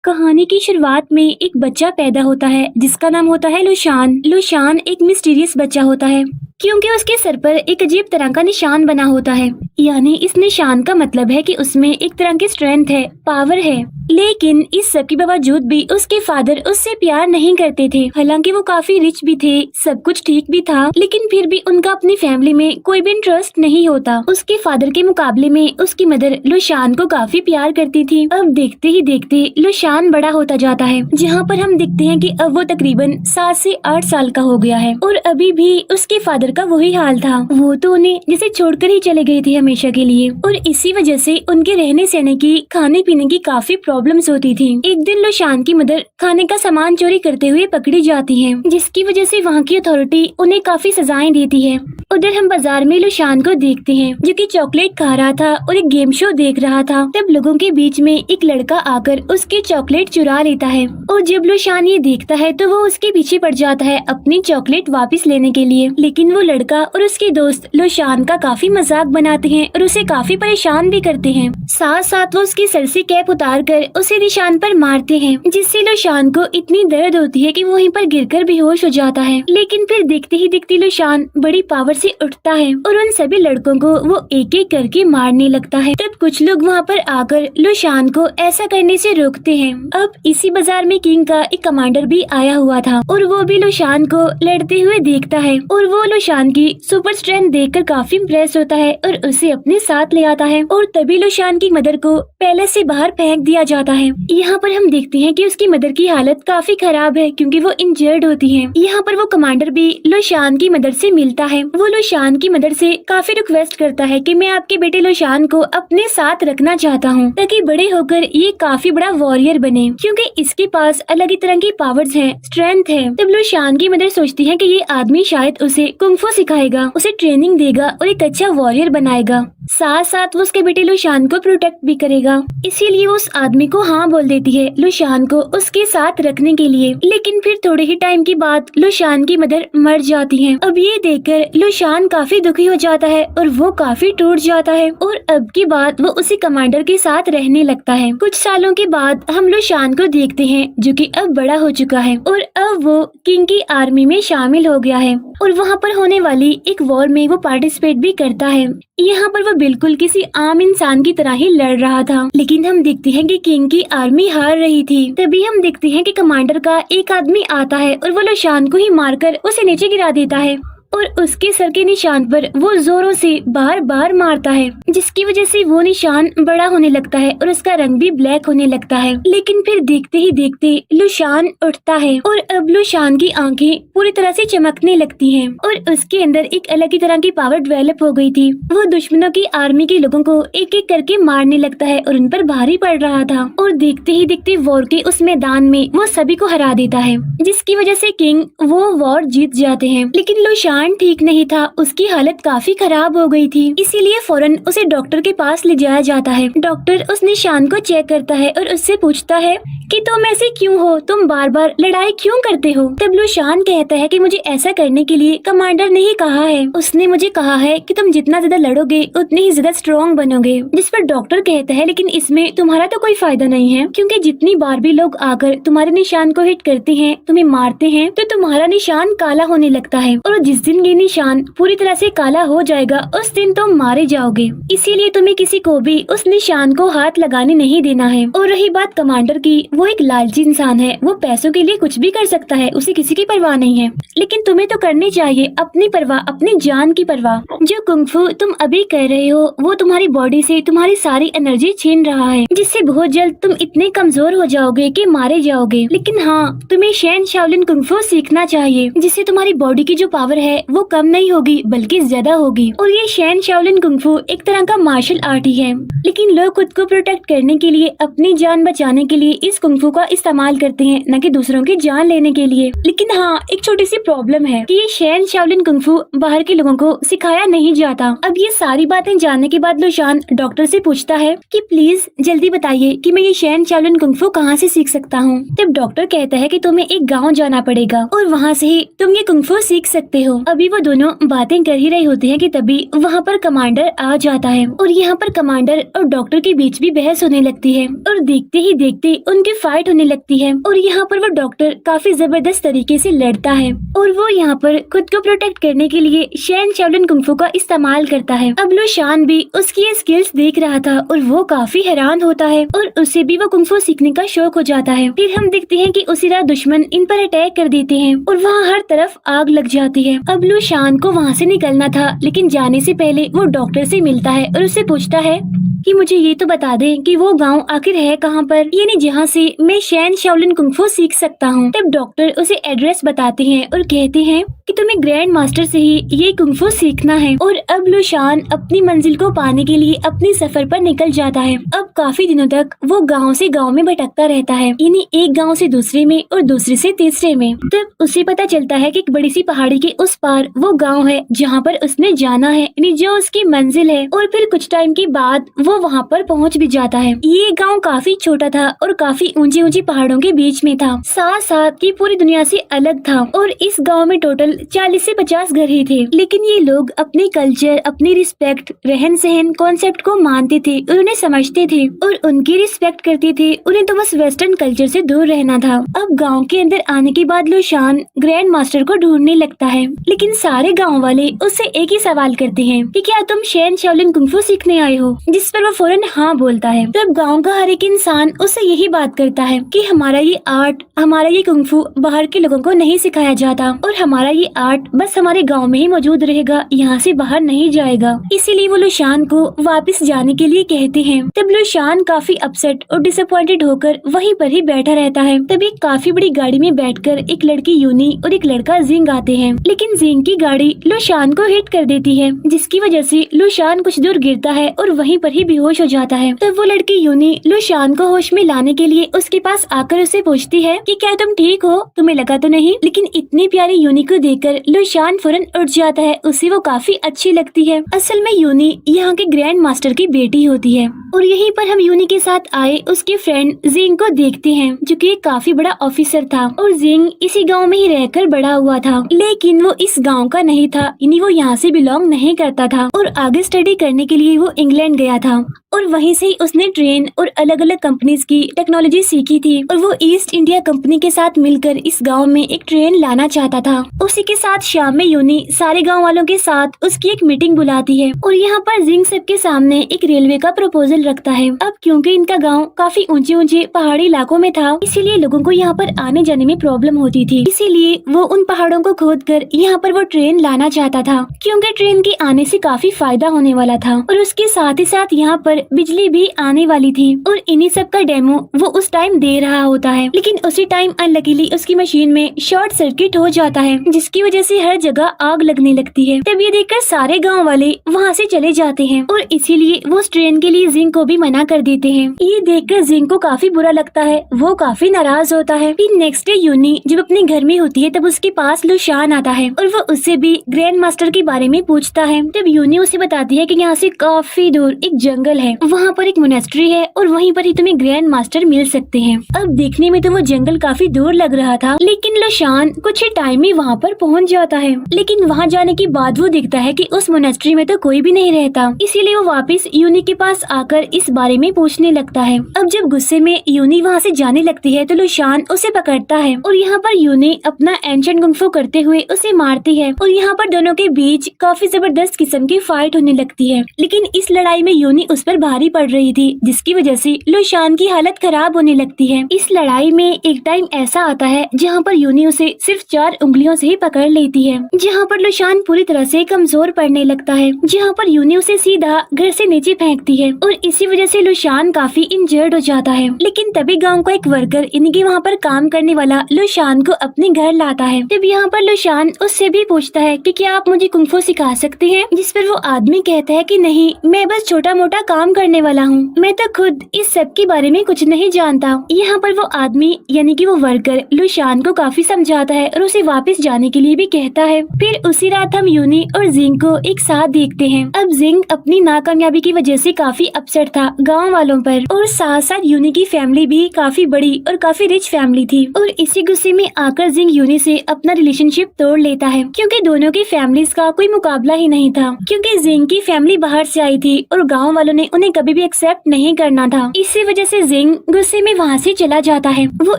कहानी की शुरुआत में एक बच्चा पैदा होता है जिसका नाम होता है लुशान। लुशान एक मिस्टीरियस बच्चा होता है क्योंकि उसके सर पर एक अजीब तरह का निशान बना होता है। यानी इस निशान का मतलब है कि उसमें एक तरह की स्ट्रेंथ है, पावर है। लेकिन इस सब के बावजूद भी उसके फादर उससे प्यार नहीं करते थे। हालांकि वो काफी रिच भी थे, सब कुछ ठीक भी था, लेकिन फिर भी उनका अपनी फैमिली में कोई भी इंटरेस्ट नहीं होता। उसके फादर के मुकाबले में उसकी मदर लुशान को काफी प्यार करती थी। अब देखते ही देखते लुशान बड़ा होता जाता है, जहाँ पर हम देखते हैं कि अब वो तकरीबन 7 से 8 साल का हो गया है और अभी भी उसके फादर का वही हाल था। वो तो उन्हें जैसे छोड़कर ही चले गए थे हमेशा के लिए, और इसी वजह से उनके रहने सहने की, खाने पीने की काफी प्रॉब्लम्स होती थी। एक दिन लुशान की मदर खाने का सामान चोरी करते हुए पकड़ी जाती है, जिसकी वजह से वहाँ की अथॉरिटी उन्हें काफी सजाएं देती है। उधर हम बाजार में लुशान को देखते हैं जो कि चॉकलेट खा रहा था और एक गेम शो देख रहा था। तब लोगों के बीच में एक लड़का आकर उसकी चॉकलेट चुरा लेता है और जब लुशान ये देखता है तो वो उसके पीछे पड़ जाता है अपनी चॉकलेट वापस लेने के लिए। लेकिन वो लड़का और उसके दोस्त लुशान का काफी मजाक बनाते हैं और उसे काफी परेशान भी करते हैं। साथ साथ वो उसकी सर से कैप उतार कर उसे निशान पर मारते हैं, जिससे लुशान को इतनी दर्द होती है कि वो वहीं पर गिरकर बेहोश हो जाता है। लेकिन फिर देखते ही देखते लुशान बड़ी पावर से उठता है और उन सभी लड़कों को वो एक एक करके मारने लगता है। तब कुछ लोग वहाँ पर आकर लुशान को ऐसा करने से रोकते हैं। अब इसी बाजार में किंग का एक कमांडर भी आया हुआ था और वो भी लुशान को लड़ते हुए देखता है और वो लुशान की सुपर स्ट्रेंथ देखकर काफी इम्प्रेस होता है और उसे अपने साथ ले आता है। और तभी लुशान की मदर को पैलेस से बाहर फेंक दिया जाता है। यहाँ पर हम देखते हैं कि उसकी मदर की हालत काफी खराब है क्योंकि वो इंजर्ड होती है। यहाँ पर वो कमांडर भी लुशान की मदर से मिलता है। वो लुशान की मदर से काफी रिक्वेस्ट करता है कि मैं आपके बेटे लुशान को अपने साथ रखना चाहता हूँ ताकि बड़े होकर ये काफी बड़ा वॉरियर बने, क्योंकि इसके पास अलग ही तरह की पावर्स हैं, स्ट्रेंथ है। तब लुशान की मदर सोचती है कि ये आदमी शायद उसे कुंग-फू सिखाएगा, उसे ट्रेनिंग देगा और एक अच्छा वॉरियर बनाएगा। साथ साथ वो उसके बेटे लुशान को प्रोटेक्ट भी करेगा। इसीलिए वो उस आदमी को हाँ बोल देती है लुशान को उसके साथ रखने के लिए। लेकिन फिर थोड़े ही टाइम के बाद लुशान की मदर मर जाती है। अब ये देखकर लुशान काफी दुखी हो जाता है और वो काफी टूट जाता है और अब की बात वो उसी कमांडर के साथ रहने लगता है। कुछ सालों के बाद हम लुशान को देखते हैं जो कि अब बड़ा हो चुका है और अब वो किंग की आर्मी में शामिल हो गया है और वहाँ पर होने वाली एक वॉर में वो पार्टिसिपेट भी करता है। यहाँ पर वो बिल्कुल किसी आम इंसान की तरह ही लड़ रहा था, लेकिन हम देखते हैं कि किंग की आर्मी हार रही थी। तभी हम देखते हैं कि कमांडर का एक आदमी आता है और वो लुशान को ही मारकर उसे नीचे गिरा देता है और उसके सर के निशान पर वो जोरों से बार बार मारता है, जिसकी वजह से वो निशान बड़ा होने लगता है और उसका रंग भी ब्लैक होने लगता है। लेकिन फिर देखते ही देखते लुशान उठता है और अब लुशान की आंखें पूरी तरह से चमकने लगती हैं और उसके अंदर एक अलग ही तरह की पावर डेवलप हो गई थी। वो दुश्मनों की आर्मी के लोगों को एक एक करके मारने लगता है और उन पर भारी पड़ रहा था और देखते ही देखते वॉर के उस मैदान में वो सभी को हरा देता है, जिसकी वजह से किंग वो वॉर जीत जाते हैं। लेकिन लुशान ठीक नहीं था, उसकी हालत काफी खराब हो गई थी, इसीलिए फौरन उसे डॉक्टर के पास ले जाया जाता है। डॉक्टर उस निशान को चेक करता है और उससे पूछता है कि तुम ऐसे क्यों हो, तुम बार बार लड़ाई क्यों करते हो। तब लुशान कहता है कि मुझे ऐसा करने के लिए कमांडर ने ही कहा है, उसने मुझे कहा है कि तुम जितना ज्यादा लड़ोगे उतनी ही ज्यादा स्ट्रॉन्ग बनोगे। जिस पर डॉक्टर कहता है लेकिन इसमें तुम्हारा तो कोई फायदा नहीं है, क्योंकि जितनी बार भी लोग आकर तुम्हारे निशान को हिट करते हैं, तुम्हें मारते हैं, तो तुम्हारा निशान काला होने लगता है और जिस दिन ये निशान पूरी तरह से काला हो जाएगा उस दिन तुम मारे जाओगे। इसीलिए तुम्हें किसी को भी उस निशान को हाथ लगाने नहीं देना है। और रही बात कमांडर की, वो एक लालची इंसान है, वो पैसों के लिए कुछ भी कर सकता है, उसे किसी की परवाह नहीं है। लेकिन तुम्हें तो करनी चाहिए अपनी परवाह, अपनी जान की परवाह। जो कुंग-फू तुम अभी कर रहे हो वो तुम्हारी बॉडी से तुम्हारी सारी एनर्जी छीन रहा है, जिससे बहुत जल्द तुम इतने कमजोर हो जाओगे कि मारे जाओगे। लेकिन हाँ, तुम्हें शैन शाओलिन कुंग-फू सीखना चाहिए, जिससे तुम्हारी बॉडी की जो पावर है वो कम नहीं होगी बल्कि ज्यादा होगी। और ये शैन शाओलिन कुंग-फू एक तरह का मार्शल आर्ट ही है, लेकिन लोग खुद को प्रोटेक्ट करने के लिए, अपनी जान बचाने के लिए इस कुंग-फू का इस्तेमाल करते हैं, न कि दूसरों की जान लेने के लिए। लेकिन हाँ, एक छोटी सी प्रॉब्लम है कि ये शैन शाओलिन कुंग-फू बाहर के लोगों को सिखाया नहीं जाता। अब ये सारी बातें जानने के बाद लुशान डॉक्टर से पूछता है कि प्लीज जल्दी बताइए कि मैं ये शैन शाओलिन कुंग-फू कहाँ से सीख सकता हूँ। तब डॉक्टर कहता है कि तुम्हें एक गाँव जाना पड़ेगा और वहाँ से ही तुम ये कुंग-फू सीख सकते हो। अभी वो दोनों बातें कर ही रही होती हैं कि तभी वहाँ पर कमांडर आ जाता है और यहाँ पर कमांडर और डॉक्टर के बीच भी बहस होने लगती है और देखते ही देखते उनके फाइट होने लगती है और यहाँ पर वो डॉक्टर काफी जबरदस्त तरीके से लड़ता है और वो यहाँ पर खुद को प्रोटेक्ट करने के लिए शैन शाओलिन कुंफू का इस्तेमाल करता है। अब लू शान भी उसकी ये स्किल्स देख रहा था और वो काफी हैरान होता है और उसे भी वो कुंफू सीखने का शौक हो जाता है। फिर हम देखते हैं कि उसी रात दुश्मन इन पर अटैक कर देते हैं और वहाँ हर तरफ आग लग जाती है। अब लू शान को वहाँ से निकलना था, लेकिन जाने से पहले वो डॉक्टर से मिलता है और उससे पूछता है कि मुझे ये तो बता दे कि वो गांव आखिर है कहाँ पर, यानी जहाँ से मैं शैन शाओलिन कुंफू सीख सकता हूँ। तब डॉक्टर उसे एड्रेस बताते हैं और कहते हैं कि तुम्हें ग्रैंड मास्टर से ही ये कुंफू सीखना है। और अब लू शान अपनी मंजिल को पाने के लिए अपनी सफर पर निकल जाता है। अब काफी दिनों तक वो गांव से गांव में भटकता रहता है, यानी एक गांव से दूसरे में और दूसरे से तीसरे में। तब उसे पता चलता है कि एक बड़ी सी पहाड़ी के उस पार वो गाँव है जहाँ पर उसने जाना है, यानी जो उसकी मंजिल है। और फिर कुछ टाइम के बाद वो वहाँ पर पहुँच भी जाता है। ये गाँव काफी छोटा था और काफी ऊंची ऊंची पहाड़ों के बीच में था, साथ साथ ये पूरी दुनिया से अलग था। और इस गाँव में टोटल 40 से 50 घर ही थे, लेकिन ये लोग अपने कल्चर, अपनी रिस्पेक्ट, रहन सहन कॉन्सेप्ट को मानते थे और उन्हें समझते थे और उनकी रिस्पेक्ट करते थे। उन्हें तो बस वेस्टर्न कल्चर से दूर रहना था। अब गांव के अंदर आने के बाद लू शान ग्रैंड मास्टर को ढूंढने लगता है, लेकिन सारे गांव वाले उससे एक ही सवाल करते हैं कि क्या तुम शैन शाओलिन कुंफू सीखने आए हो, जिस पर वो फौरन हाँ बोलता है। तब गाँव का हर एक इंसान उससे यही बात करता है कि हमारा ये आर्ट, हमारा ये कुंफू बाहर के लोगों को नहीं सिखाया जाता और हमारा ये आर्ट बस हमारे गांव में ही मौजूद रहेगा, यहाँ से बाहर नहीं जाएगा। इसीलिए वो लू शान को वापस जाने के लिए कहते हैं। तब लू शान काफी अपसेट और डिसअपॉइंटेड होकर वहीं पर ही बैठा रहता है। तभी काफी बड़ी गाड़ी में बैठकर एक लड़की यूनी और एक लड़का जिंग आते हैं, लेकिन जिंग की गाड़ी लू शान को हिट कर देती है, जिसकी वजह से लू शान कुछ दूर गिरता है और वहीं पर ही बेहोश हो जाता है। तब वो लड़की यूनी लू शान को होश में लाने के लिए उसके पास आकर उसे पूछती है कि क्या तुम ठीक हो, तुम्हें लगा तो नहीं। लेकिन इतनी प्यारी यूनी को देखकर लू शान फौरन उठ जाता है, उसे वो काफी अच्छी लगती है। असल में यूनी यहाँ के ग्रैंड मास्टर की बेटी होती है और यहीं पर हम यूनी के साथ आए उसके फ्रेंड जिंग को देखते हैं, जो कि एक काफी बड़ा ऑफिसर था। और जिंग इसी गांव में ही रहकर बड़ा हुआ था, लेकिन वो इस गांव का नहीं था, यानी वो यहाँ से बिलोंग नहीं करता था और आगे स्टडी करने के लिए वो इंग्लैंड गया था और वहीं से ही उसने ट्रेन और अलग अलग कंपनीज की टेक्नोलॉजी सीखी थी। और वो ईस्ट इंडिया कंपनी के साथ मिलकर इस गांव में एक ट्रेन लाना चाहता था। उसी के साथ शाम में यूनी सारे गांव वालों के साथ उसकी एक मीटिंग बुलाती है और यहाँ पर जिंग सबके सामने एक रेलवे का प्रपोजल रखता है। अब क्योंकि इनका गांव काफी ऊंचे ऊंचे पहाड़ी इलाकों में था, इसीलिए लोगों को यहाँ पर आने जाने में प्रॉब्लम होती थी। इसीलिए वो उन पहाड़ों को खोद कर यहाँ पर वो ट्रेन लाना चाहता था, क्योंकि ट्रेन के आने से काफी फायदा होने वाला था और उसके साथ ही साथ यहाँ पर बिजली भी आने वाली थी। और इन्हीं सब का डेमो वो उस टाइम दे रहा होता है, लेकिन उसी टाइम अनलकीली उसकी मशीन में शॉर्ट सर्किट हो जाता है, जिसकी वजह से हर जगह आग लगने लगती है। तब ये देखकर सारे गांव वाले वहाँ से चले जाते हैं और इसीलिए वो उस ट्रेन के लिए जिंग को भी मना कर देते हैं। ये देखकर जिंग को काफी बुरा लगता है, वो काफी नाराज होता है। फिर नेक्स्ट डे यूनी जब अपने घर में होती है तब उसके पास लू शान आता है और वो उससे भी ग्रैंड मास्टर के बारे में पूछता है। तब यूनी उसे बताती है कि यहाँ से काफी दूर एक जंगल है, वहाँ पर एक मोनेस्ट्री है और वहीं पर ही तुम्हें ग्रैंड मास्टर मिल सकते हैं। अब देखने में तो वो जंगल काफी दूर लग रहा था, लेकिन लू शान कुछ ही टाइम में वहाँ पर पहुँच जाता है। लेकिन वहाँ जाने के बाद वो देखता है कि उस मोनेस्ट्री में तो कोई भी नहीं रहता, इसीलिए वो वापस यूनी के पास आकर इस बारे में पूछने लगता है। अब जब गुस्से में यूनी वहाँ से जाने लगती है तो लू शान उसे पकड़ता है और यहाँ पर यूनी अपना एंशिएंट कुंफू करते हुए उसे मारती है और यहाँ पर दोनों के बीच काफी जबरदस्त किस्म की फाइट होने लगती है। लेकिन इस लड़ाई में यूनी उस पर भारी पड़ रही थी, जिसकी वजह से लू शान की हालत खराब होने लगती है। इस लड़ाई में एक टाइम ऐसा आता है जहाँ पर यूनी उसे सिर्फ 4 उंगलियों से ही पकड़ लेती है, जहाँ पर लू शान पूरी तरह से कमजोर पड़ने लगता है, जहाँ पर यूनी उसे सीधा घर से नीचे फेंकती है और इसी वजह से लू शान काफी इंजर्ड हो जाता है। लेकिन तभी गांव का एक वर्कर इनके वहाँ पर काम करने वाला लू शान को अपने घर लाता है। तब यहाँ पर लू शान उससे भी पूछता है कि क्या आप मुझे कुंफू सिखा सकते हैं, जिस पर वो आदमी कहता है कि नहीं, मैं बस छोटा मोटा काम करने वाला हूँ, मैं तो खुद इस सब के बारे में कुछ नहीं जानता। यहाँ पर वो आदमी यानी कि वो वर्कर लू शान को काफी समझाता है और उसे वापस जाने के लिए भी कहता है। फिर उसी रात हम यूनी और जिंग को एक साथ देखते हैं। अब जिंग अपनी नाकामयाबी की वजह से काफी अपसेट था गांव वालों पर और साथ साथ यूनी की फैमिली भी काफी बड़ी और काफी रिच फैमिली थी और इसी गुस्से में आकर जिंग यूनी से अपना रिलेशनशिप तोड़ लेता है, क्योंकि दोनों की फैमिलीज का कोई मुकाबला ही नहीं था। क्योंकि जिंग की फैमिली बाहर से आई थी और गांव वालों ने उन्हें कभी भी एक्सेप्ट नहीं करना था। इसी वजह से जिंग गुस्से में वहाँ से चला जाता है। वो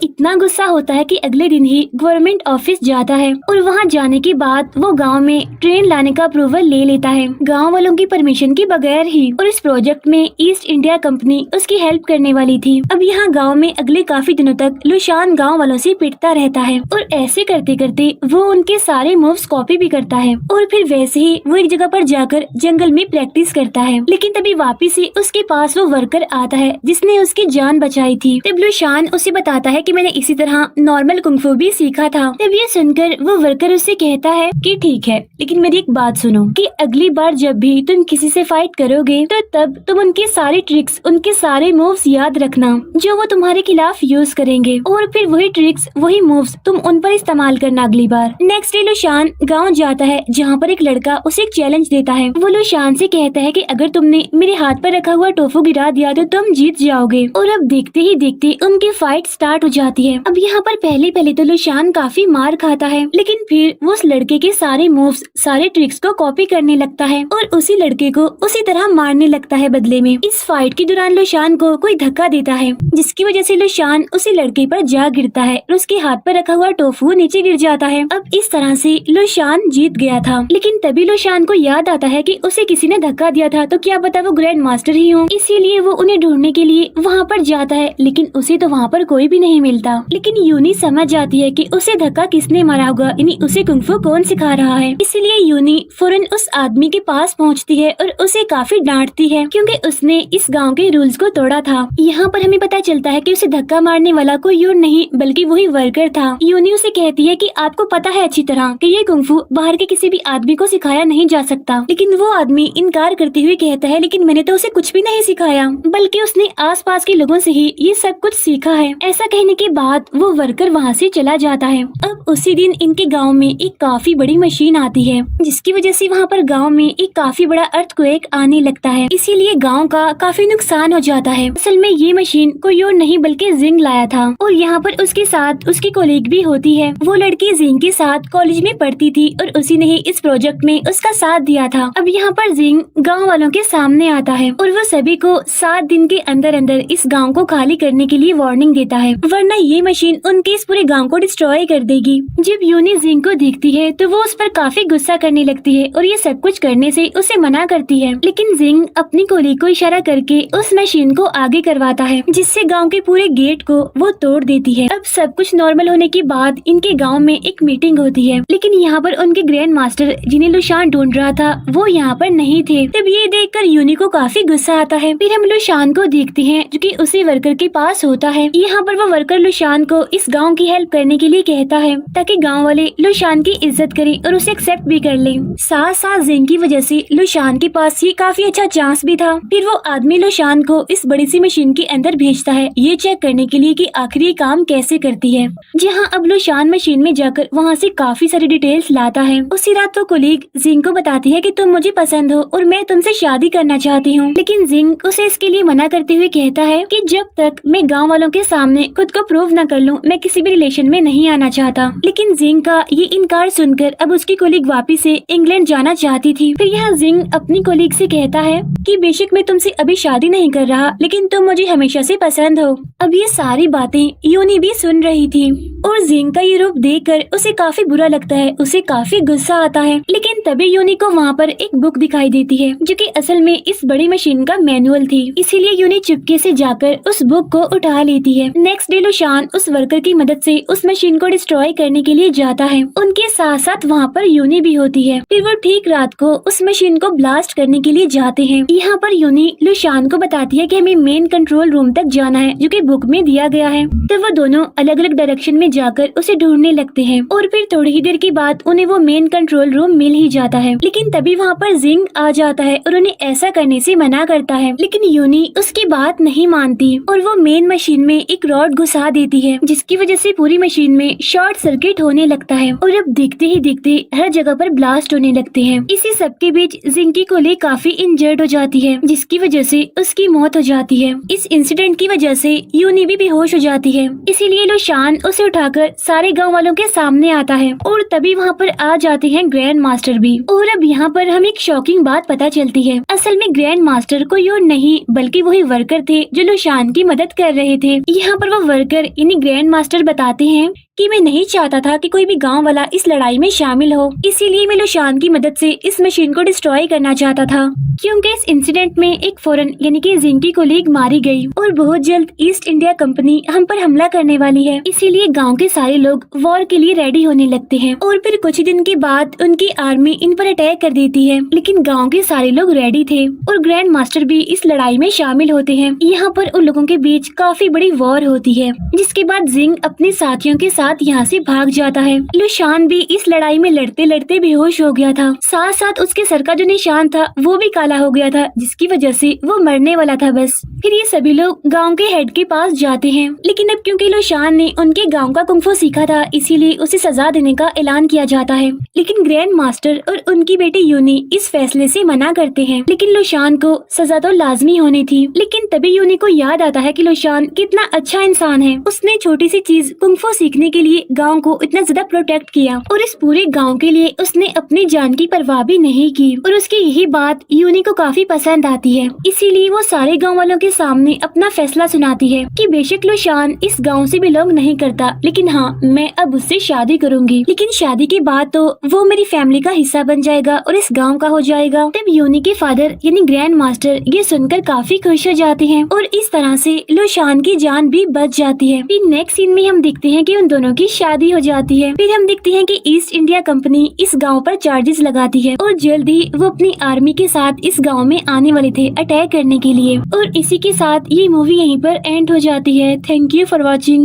इतना गुस्सा होता है कि अगले दिन ही गवर्नमेंट ऑफिस जाता है और वहाँ जाने के बाद वो गांव में ट्रेन लाने का अप्रूवल ले लेता है, गांव वालों की परमिशन के बगैर ही। और इस प्रोजेक्ट में ईस्ट इंडिया कंपनी उसकी हेल्प करने वाली थी। अब यहाँ गांव में अगले काफी दिनों तक लुशान गांव वालों से पिटता रहता है और ऐसे करते करते वो उनके सारे मूव्स कॉपी भी करता है। और फिर वैसे ही वो एक जगह पर जाकर जंगल में प्रैक्टिस करता है। लेकिन तभी वापिस से उसके पास वो वर्कर आता है जिसने उसकी जान बचाई थी। तब लुशान उसे बताता है कि मैंने इसी तरह नॉर्मल कुंफू भी सीखा था। तब ये सुनकर वो वर्कर उससे कहता है कि ठीक है, लेकिन मेरी एक बात सुनो कि अगली बार जब भी तुम किसी से फाइट करोगे तो तब तुम उनके सारे ट्रिक्स, उनके सारे मूव्स याद रखना जो वो तुम्हारे खिलाफ यूज करेंगे, और फिर वही ट्रिक्स, वही मूव्स तुम उन पर इस्तेमाल करना अगली बार। नेक्स्ट डे लुशान गाँव जाता है जहाँ पर एक लड़का उसे एक चैलेंज देता है। वो लुशान से कहता है कि अगर तुमने मेरे हाथ पर रखा हुआ टोफू गिरा दिया तो तुम जीत जाओगे। और अब देखते ही देखते उनकी फाइट स्टार्ट हो जाती है। अब यहाँ पर पहले तो लुशान काफी मार खाता है, लेकिन फिर वो उस लड़के के सारे मूव्स, सारे ट्रिक्स को कॉपी करने लगता है और उसी लड़के को उसी तरह मारने लगता है बदले में। इस फाइट के दौरान लुशान को कोई धक्का देता है जिसकी वजह से लुशान उसी लड़के पर जा गिरता है और उसके हाथ पर रखा हुआ टोफू नीचे गिर जाता है। अब इस तरह से लुशान जीत गया था। लेकिन तभी लुशान को याद आता है कि उसे किसी ने धक्का दिया था, तो क्या पता वो ग्रैंड मास्टर ही हो। इसीलिए वो उन्हें ढूंढने के लिए वहाँ पर जाता है, लेकिन उसे तो वहाँ पर कोई भी नहीं मिलता। लेकिन यूनी समझ जाती है कि उसे धक्का किसने मारा होगा, यानी उसे कुंफू कौन सिखा रहा है। इसीलिए यूनी फौरन उस आदमी के पास पहुँचती है और उसे काफी डांटती है क्योंकि उसने इस गाँव के रूल्स को तोड़ा था। यहाँ पर हमें पता चलता है कि उसे धक्का मारने वाला कोई और नहीं बल्कि वही वर्कर था। यूनी उसे कहती है कि आपको पता है अच्छी तरह कि ये कुंफू बाहर के किसी भी आदमी को सिखाया नहीं जा सकता। लेकिन वो आदमी इनकार करते हुए कहता है, लेकिन मैंने तो उसे कुछ भी नहीं सिखाया, बल्कि उसने आसपास के लोगों से ही ये सब कुछ सीखा है। ऐसा कहने के बाद वो वर्कर वहाँ से चला जाता है। अब उसी दिन इनके गांव में एक काफी बड़ी मशीन आती है जिसकी वजह से वहाँ पर गांव में एक काफी बड़ा अर्थक्वेक आने लगता है। इसीलिए गांव का काफी नुकसान हो जाता है। असल में ये मशीन कोई और नहीं बल्कि जिंग लाया था और यहाँ पर उसके साथ उसकी कोलीग भी होती है। वो लड़की जिंग के साथ कॉलेज में पढ़ती थी और उसी ने ही इस प्रोजेक्ट में उसका साथ दिया था। अब यहाँ पर जिंग गाँव वालों के सामने आता है और वो सभी को 7 दिन के अंदर अंदर इस गाँव को खाली करने के लिए वार्निंग देता है, वरना ये मशीन उनके इस पूरे गाँव को डिस्ट्रॉय कर देगी। जब यूनी जिंग को देखती है तो वो उस पर काफी गुस्सा करने लगती है और ये सब कुछ करने से उसे मना करती है। लेकिन जिंग अपनी कोलीग को इशारा करके उस मशीन को आगे करवाता है जिससे गाँव के पूरे गेट को वो तोड़ देती है। अब सब कुछ नॉर्मल होने के बाद इनके गाँव में एक मीटिंग होती है, लेकिन यहाँ पर उनके ग्रैंड मास्टर जिन्हें लुशान ढूंढ रहा था वो यहाँ पर नहीं थे। तब ये देखकर यूनी को काफी गुस्सा आता है। फिर हम लुशान को देखते हैं जो कि उसी वर्कर के पास होता है। यहाँ पर वो वर्कर लुशान को इस गाँव की हेल्प करने के लिए कहता है ताकि गाँव वाले लुशान की इज्जत करें और उसे एक्सेप्ट भी कर ले। साथ साथ जिंग की वजह से लुशान के पास ये काफी अच्छा चांस भी था। फिर वो आदमी लुशान को इस बड़ी सी मशीन के अंदर भेजता है ये चेक करने के लिए कि आखिर ये काम कैसे करती है। जहाँ अब लुशान मशीन में जाकर वहाँ से काफी सारी डिटेल्स लाता है। उसी रात वो कोलीग जिंग को बताती है कि तुम मुझे पसंद हो और मैं तुमसे शादी करना चाहती हूँ। लेकिन जिंग उसे इसके लिए मना करते हुए कहता है कि जब तक मैं गाँव वालों के सामने खुद को प्रूव न कर लूँ मैं किसी भी रिलेशन में नहीं आना चाहता। लेकिन जिंग का ये इनकार सुनकर अब उसकी कोलीग वापिस से इंग्लैंड जाना चाहती थी। फिर यहाँ जिंग अपनी कोलीग से कहता है कि बेशक मैं तुमसे अभी शादी नहीं कर रहा, लेकिन तुम मुझे हमेशा से पसंद हो। अब ये सारी बातें यूनी भी सुन रही थी और जिंग का ये रूप देखकर उसे काफी बुरा लगता है, उसे काफी गुस्सा आता है। लेकिन तभी यूनी को वहाँ पर एक बुक दिखाई देती है जो कि असल में इस बड़ी मशीन का मैनुअल थी। इसीलिए यूनी चुपके से जाकर उस बुक को उठा लेती है। नेक्स्ट डे लुशान उस वर्कर की मदद से उस मशीन को डिस्ट्रॉय करने के लिए जाता है। उनके साथ साथ वहाँ पर यूनी भी होती है। फिर वो ठीक रात को उस मशीन को ब्लास्ट करने के लिए जाते हैं। यहाँ पर यूनी लुशान को बताती है कि हमें मेन कंट्रोल रूम तक जाना है जो कि बुक में दिया गया है। तो वो दोनों अलग अलग डायरेक्शन में जाकर उसे ढूंढने लगते हैं और फिर थोड़ी ही देर के बाद उन्हें वो मेन कंट्रोल रूम मिल ही जाता है। लेकिन तभी वहाँ पर जिंग आ जाता है और उन्हें ऐसा करने से मना करता है। लेकिन यूनी उसकी बात नहीं मानती और वो मेन मशीन में एक रॉड घुसा देती है जिसकी वजह से पूरी मशीन में शॉर्ट सर्किट होने लगता है और अब देखते ही देखते हर जगह पर ब्लास्ट होने लगते हैं। इसी सब के बीच जिंग की कोलीग काफी इंजर्ड हो जाती है जिसकी वजह से उसकी मौत हो जाती है। इस इंसिडेंट की वजह से यूनी भी बेहोश हो जाती है। इसीलिए लुशान उसे उठा आकर सारे गांव वालों के सामने आता है और तभी वहाँ पर आ जाते हैं ग्रैंड मास्टर भी। और अब यहाँ पर हमें एक शॉकिंग बात पता चलती है। असल में ग्रैंड मास्टर कोई और नहीं बल्कि वही वर्कर थे जो लुशान की मदद कर रहे थे। यहाँ पर वो वर्कर यानी ग्रैंड मास्टर बताते हैं कि मैं नहीं चाहता था कि कोई भी गांव वाला इस लड़ाई में शामिल हो, इसीलिए मैं लुशान की मदद से इस मशीन को डिस्ट्रॉय करना चाहता था, क्योंकि इस इंसिडेंट में एक फॉरेन यानी कि जिंकी कोलीग मारी गई और बहुत जल्द ईस्ट इंडिया कंपनी हम पर हमला करने वाली है। इसीलिए गांव के सारे लोग वॉर के लिए रेडी होने लगते हैं और फिर कुछ दिन के बाद उनकी आर्मी इन पर अटैक कर देती है। लेकिन गाँव के सारे लोग रेडी थे और ग्रैंड मास्टर भी इस लड़ाई में शामिल होते हैं। यहाँ पर उन लोगों के बीच काफी बड़ी वॉर होती है, जिसके बाद जिंग अपने साथियों के साथ यहाँ से भाग जाता है। लुशान भी इस लड़ाई में लड़ते लड़ते बेहोश हो गया था। साथ साथ उसके सर का जो निशान था वो भी काला हो गया था, जिसकी वजह से वो मरने वाला था बस। फिर ये सभी लोग गांव के हेड के पास जाते हैं, लेकिन अब क्योंकि लुशान ने उनके गांव का कुंफू सीखा था इसीलिए उसे सजा देने का ऐलान किया जाता है। लेकिन ग्रैंड मास्टर और उनकी बेटी यूनी इस फैसले से मना करते हैं। लेकिन लुशान को सजा तो लाजमी होनी थी। लेकिन तभी यूनी को याद आता है कि लुशान कितना अच्छा इंसान है। उसने छोटी सी चीज कुंफू सीखने के लिए गांव को इतना ज्यादा प्रोटेक्ट किया और इस पूरे गांव के लिए उसने अपनी जान की परवाह भी नहीं की। और उसकी यही बात यूनी को काफी पसंद आती है, इसीलिए वो सारे गांव वालों के सामने अपना फैसला सुनाती है कि बेशक लुशान इस गांव से बिलोंग नहीं करता, लेकिन हाँ मैं अब उससे शादी करूंगी। लेकिन शादी के बाद तो वो मेरी फैमिली का हिस्सा बन जाएगा और इस गाँव का हो जाएगा। तब यूनी के फादर यानी ग्रैंड मास्टर ये सुनकर काफी खुश हो जाते हैं और इस तरह से लुशान की जान भी बच जाती है। फिर नेक्स्ट सीन में हम देखते हैं कि उन दोनों की शादी हो जाती है। फिर हम देखते हैं कि ईस्ट इंडिया कंपनी इस गांव पर चार्जेस लगाती है और जल्द ही वो अपनी आर्मी के साथ इस गांव में आने वाले थे अटैक करने के लिए। और इसी के साथ ये मूवी यहीं पर एंड हो जाती है। Thank you for watching.